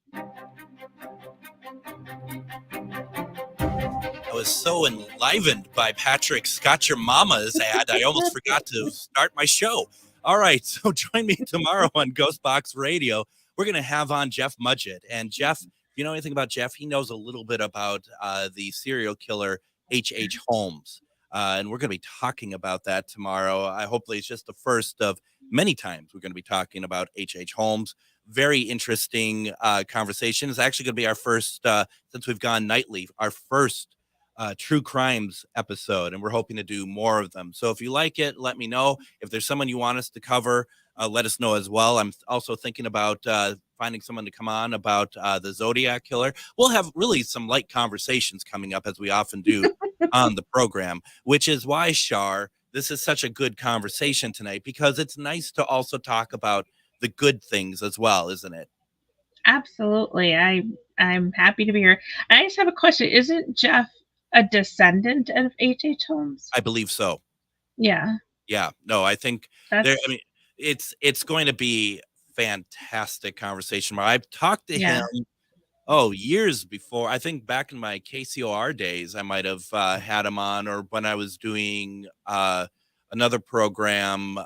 I was so enlivened by Patrick's Scotch Your Mama's ad, I almost forgot to start my show. All right, so join me tomorrow on GhostBox Radio. We're going to have on Jeff Mudgett. And Jeff, if you know anything about Jeff, he knows a little bit about the serial killer H.H. Holmes. And we're going to be talking about that tomorrow. Hopefully it's just the first of many times we're going to be talking about H.H. Holmes. Very interesting conversation. It's actually going to be our first, since we've gone nightly, our first true crimes episode, and we're hoping to do more of them. So if you like it, let me know. If there's someone you want us to cover, let us know as well. I'm also thinking about finding someone to come on about the Zodiac Killer. We'll have really some light conversations coming up, as we often do on the program, which is why, Char, this is such a good conversation tonight, because it's nice to also talk about the good things as well, isn't it? Absolutely. I'm happy to be here. I just have a question. Isn't Jeff a descendant of H.H. Holmes? I believe so. Yeah. Yeah. No, I think it's going to be fantastic conversation. I've talked to him years before. I think back in my KCOR days, I might have had him on, or when I was doing another program.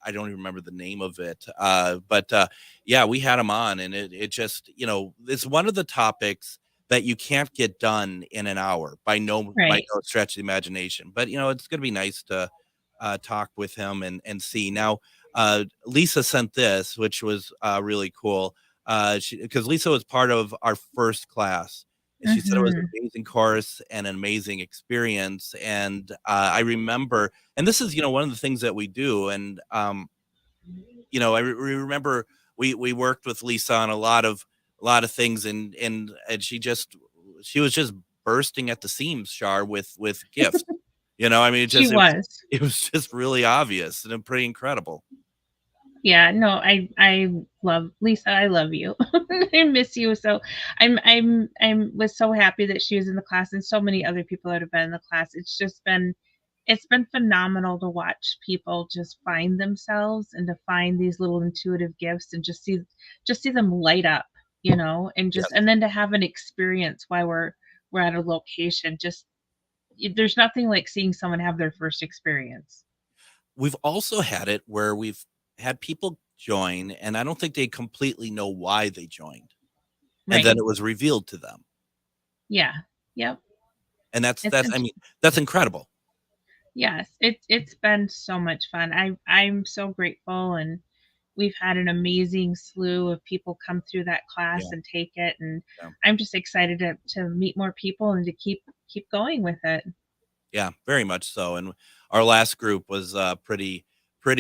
I don't even remember the name of it. But yeah, we had him on, and it just, it's one of the topics that you can't get done in an hour by no stretch of the imagination. But, it's going to be nice to talk with him and see. Now, Lisa sent this, which was really cool, because Lisa was part of our first class. And she said it was an amazing course and an amazing experience. And I remember, and this is, one of the things that we do. And, I remember we worked with Lisa on a lot of things, and she was just bursting at the seams, Char, with gifts. I mean, it was just really obvious and pretty incredible. Yeah, no, I love Lisa. I love you. I miss you. So I was so happy that she was in the class, and so many other people that have been in the class. It's been phenomenal to watch people just find themselves and to find these little intuitive gifts and just see them light up, and then to have an experience while we're at a location. Just there's nothing like seeing someone have their first experience. We've also had it where we've had people join, and I don't think they completely know why they joined, and then it was revealed to them. Yeah. Yep. And that's incredible. Yes, it's been so much fun. I'm so grateful, and we've had an amazing slew of people come through that class and take it, and I'm just excited to meet more people and to keep going with it. Yeah, very much so. And our last group was pretty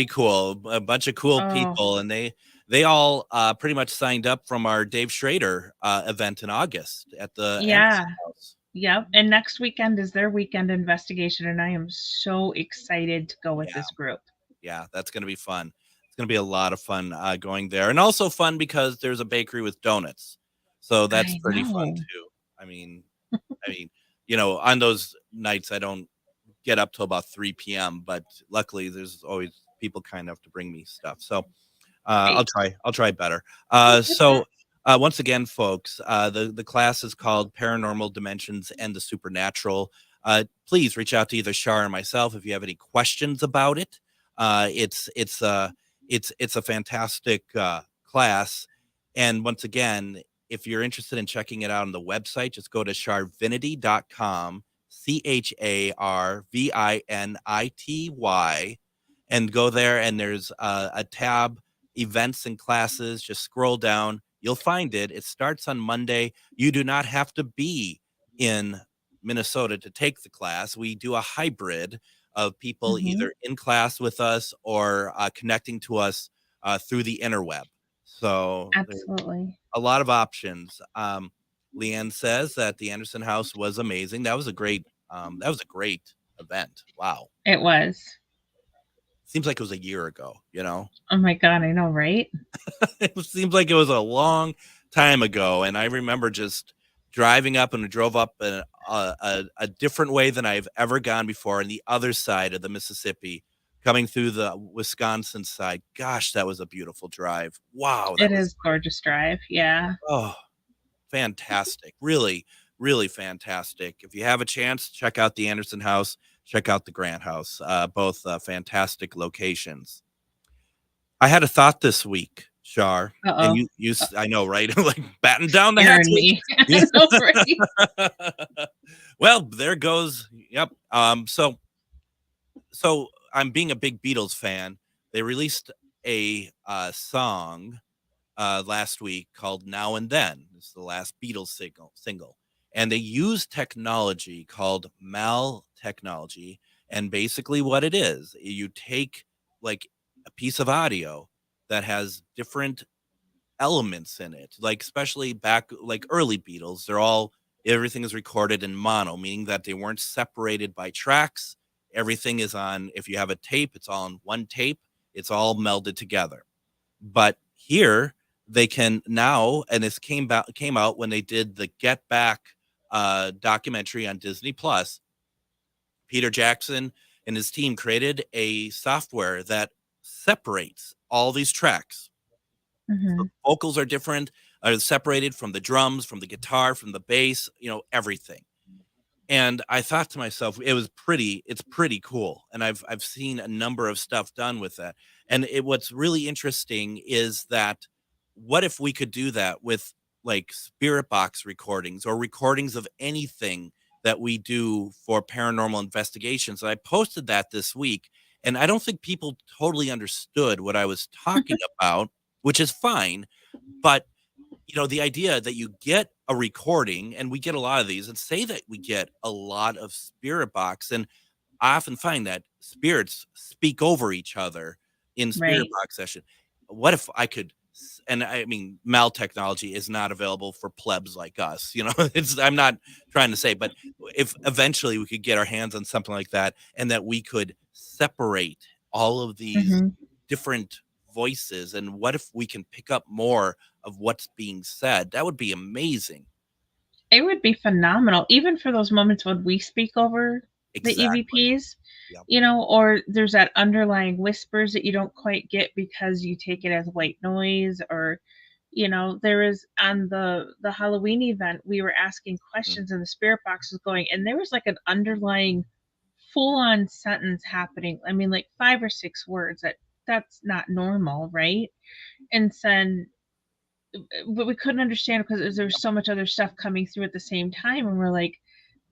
cool. A bunch of cool people, and they all pretty much signed up from our Dave Schrader event in August at the house. Yep. And next weekend is their weekend investigation, and I am so excited to go with this group. Yeah, that's going to be fun. It's going to be a lot of fun going there, and also fun because there's a bakery with donuts, so that's pretty fun too. I mean, on those nights I don't get up till about 3 p.m., but luckily there's always people kind enough to bring me stuff. So I'll try better. So once again, folks, the class is called Paranormal Dimensions and the Supernatural. Please reach out to either Char or myself if you have any questions about it. It's a fantastic class. And once again, if you're interested in checking it out on the website, just go to charvinity.com, CHARVINITY, and go there, and there's a tab, events and classes. Just scroll down. You'll find it. It starts on Monday. You do not have to be in Minnesota to take the class. We do a hybrid of people either in class with us or connecting to us through the interweb. So absolutely a lot of options. Leanne says that the Anderson House was amazing. That was a great event. Wow. It was. Seems like it was a year ago, Oh my God, I know, right? It seems like it was a long time ago. And I remember just driving up, and we drove up a different way than I've ever gone before on the other side of the Mississippi, coming through the Wisconsin side. Gosh, that was a beautiful drive. Wow. It is gorgeous drive. Yeah. Oh, fantastic. Really, really fantastic. If you have a chance, check out the Anderson House, check out the Grant House, both fantastic locations. I had a thought this week, Char, and you I know, right? Like batting down the hatches. Me. Right? Well, there goes. Yep. So I'm being a big Beatles fan. They released a song last week called Now and Then. It's the last Beatles single. And they use technology called Mal technology. And basically what it is, you take like a piece of audio that has different elements in it, like especially back like early Beatles, everything is recorded in mono, meaning that they weren't separated by tracks. Everything is on, if you have a tape, it's all on one tape. It's all melded together. But here they can now, and this came out when they did the Get Back documentary on Disney Plus. Peter Jackson and his team created a software that separates all these tracks. The vocals are different, are separated from the drums, from the guitar, from the bass, everything. And I thought to myself, it's pretty cool. And I've seen a number of stuff done with that. And what's really interesting is that what if we could do that with like spirit box recordings or recordings of anything that we do for paranormal investigations? And I posted that this week, and I don't think people totally understood what I was talking about, which is fine. But the idea that you get a recording, and we get a lot of these, and say that we get a lot of spirit box, and I often find that spirits speak over each other in spirit Right. box session. What if I could, and I mean, mal technology is not available for plebs like us, I'm not trying to say, but if eventually we could get our hands on something like that, and that we could separate all of these Hmm. different voices, and what if we can pick up more of what's being said? That would be amazing. It would be phenomenal, even for those moments when we speak over the Exactly. EVPs, Yep. or there's that underlying whispers that you don't quite get because you take it as white noise, or there is on the Halloween event, we were asking questions and the spirit box was going, and there was like an underlying full on sentence happening. I mean, like 5 or 6 words that's not normal, right? And then but we couldn't understand because there was so much other stuff coming through at the same time, and we're like,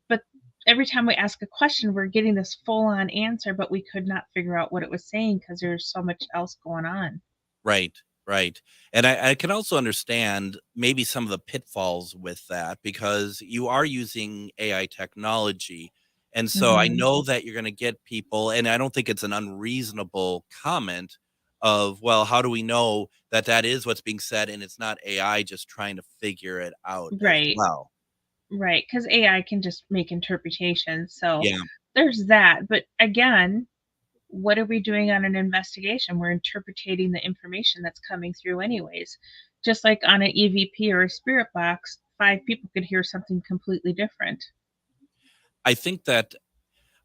but every time we ask a question, we're getting this full on answer, but we could not figure out what it was saying because there's so much else going on. Right, right. And I can also understand maybe some of the pitfalls with that, because you are using AI technology. And so I Hmm. know that you're going to get people, and I don't think it's an unreasonable comment of, well, how do we know that that is what's being said and it's not AI just trying to figure it out as Right, well? right. Because AI can just make interpretations. So Yeah. there's that. But again, what are we doing on an investigation? We're interpreting the information that's coming through, anyways. Just like on an EVP or a spirit box, 5 people could hear something completely different. I think that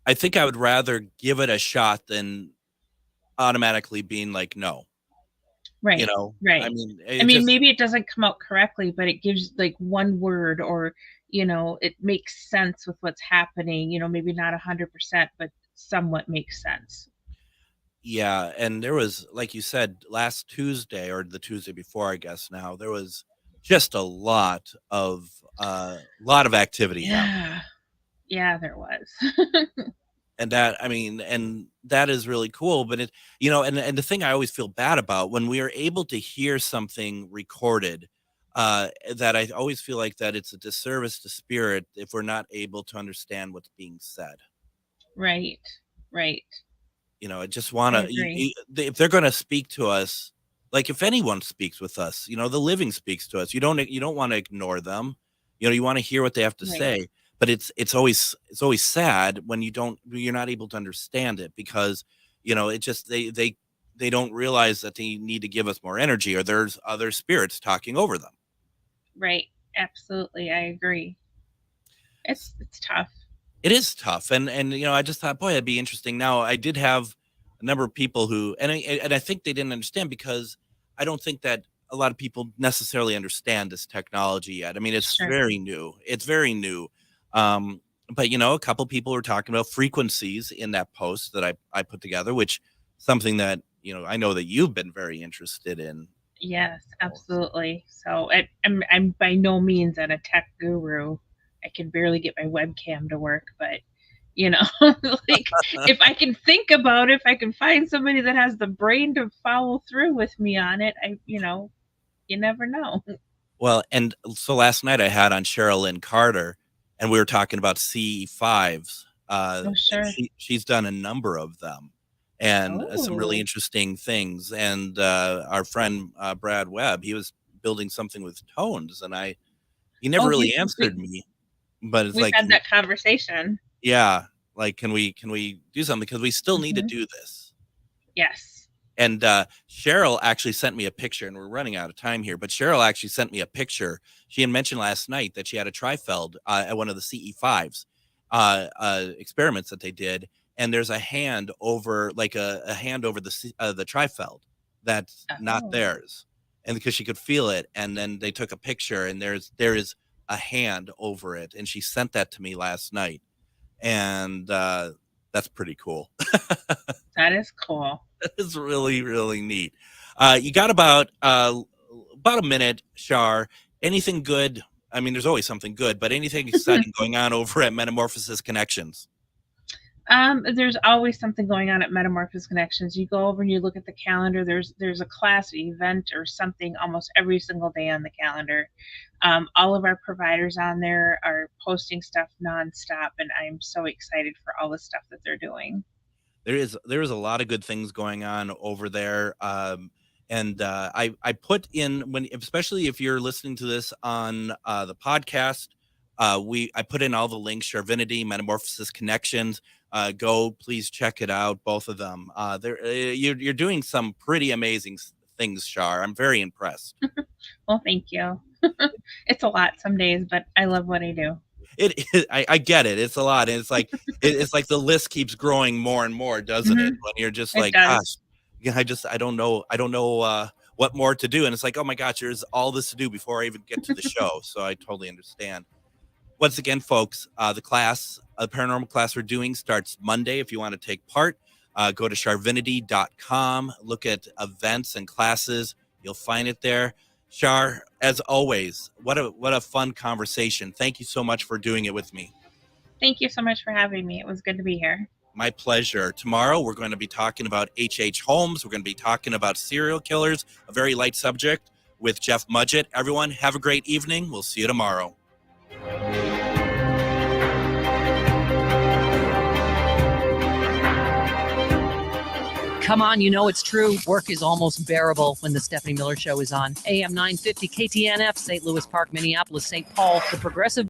I think I would rather give it a shot than automatically being like, no, Right, I right. mean, I it mean, just, maybe it doesn't come out correctly, but it gives like one word, or, it makes sense with what's happening, maybe not 100%, but somewhat makes sense. yeah. And there was, like you said, last Tuesday or the Tuesday before, I guess now, there was just a lot of activity happening. Yeah. Yeah, there was. And that, I mean, and that is really cool. But and the thing I always feel bad about when we are able to hear something recorded, that I always feel like that it's a disservice to spirit if we're not able to understand what's being said. Right, right. I just I want to, agree. if they're going to speak to us, like if anyone speaks with us, the living speaks to us. You don't want to ignore them. You want to hear what they have to Right, say. But it's always sad when you're not able to understand it, because it just they don't realize that they need to give us more energy, or there's other spirits talking over them. right. Absolutely, I agree. It's tough. It is tough, and I just thought, boy, it'd be interesting. Now, I did have a number of people who, and I think they didn't understand, because I don't think that a lot of people necessarily understand this technology yet. I mean, it's Sure. very new. It's very new. Um, but a couple people were talking about frequencies in that post that I put together, which something that I know that you've been very interested in. Yes, absolutely. So I'm by no means a tech guru. I can barely get my webcam to work, but like if I can think about it, if I can find somebody that has the brain to follow through with me on it, you never know. Well, and so last night I had on Cheryl Lynn Carter, and we were talking about CE5s, Oh, and sure. she's done a number of them, and some really Oh. interesting things. And our friend Brad Webb, he was building something with tones, and he never Oh, really answered me, but it's we've like, had that conversation. yeah, like can we do something, because we still need to Mhm. do this. Yes. And Cheryl actually sent me a picture, and we're running out of time here, but Cheryl actually sent me a picture. She had mentioned last night that she had a Trifeld at one of the CE5s experiments that they did. And there's a hand over, like a hand over the Trifeld that's not Oh. theirs. And because she could feel it. And then they took a picture, and there is a hand over it, and she sent that to me last night, and that's pretty cool. That is cool. That is really, really neat. You got about a minute, Char. Anything good? I mean, there's always something good, but anything exciting going on over at Metamorphosis Connections? There's always something going on at Metamorphosis Connections. You go over and you look at the calendar. There's a class, event, or something almost every single day on the calendar. All of our providers on there are posting stuff nonstop, and I'm so excited for all the stuff that they're doing. There is a lot of good things going on over there. And I put in, especially if you're listening to this on the podcast, I put in all the links: Charvinity, Metamorphosis Connections. Go, please check it out, both of them. You're doing some pretty amazing things, Char. I'm very impressed. Well, thank you. It's a lot some days, but I love what I do. I get it. It's a lot, and it's like it's like the list keeps growing more and more, doesn't it? When you're just like, gosh, yeah, I don't know what more to do, and it's like, oh my gosh, there's all this to do before I even get to the show. So I totally understand. Once again, folks, the paranormal class we're doing starts Monday. If you want to take part, go to charvinity.com, look at events and classes. You'll find it there. Char, as always, what a fun conversation. Thank you so much for doing it with me. Thank you so much for having me. It was good to be here. My pleasure. Tomorrow, we're going to be talking about H.H. Holmes. We're going to be talking about serial killers, a very light subject, with Jeff Mudgett. Everyone, have a great evening. We'll see you tomorrow. Come on, you know it's true. Work is almost bearable when the Stephanie Miller Show is on. AM 950 KTNF, St. Louis Park, Minneapolis, St. Paul, the Progressive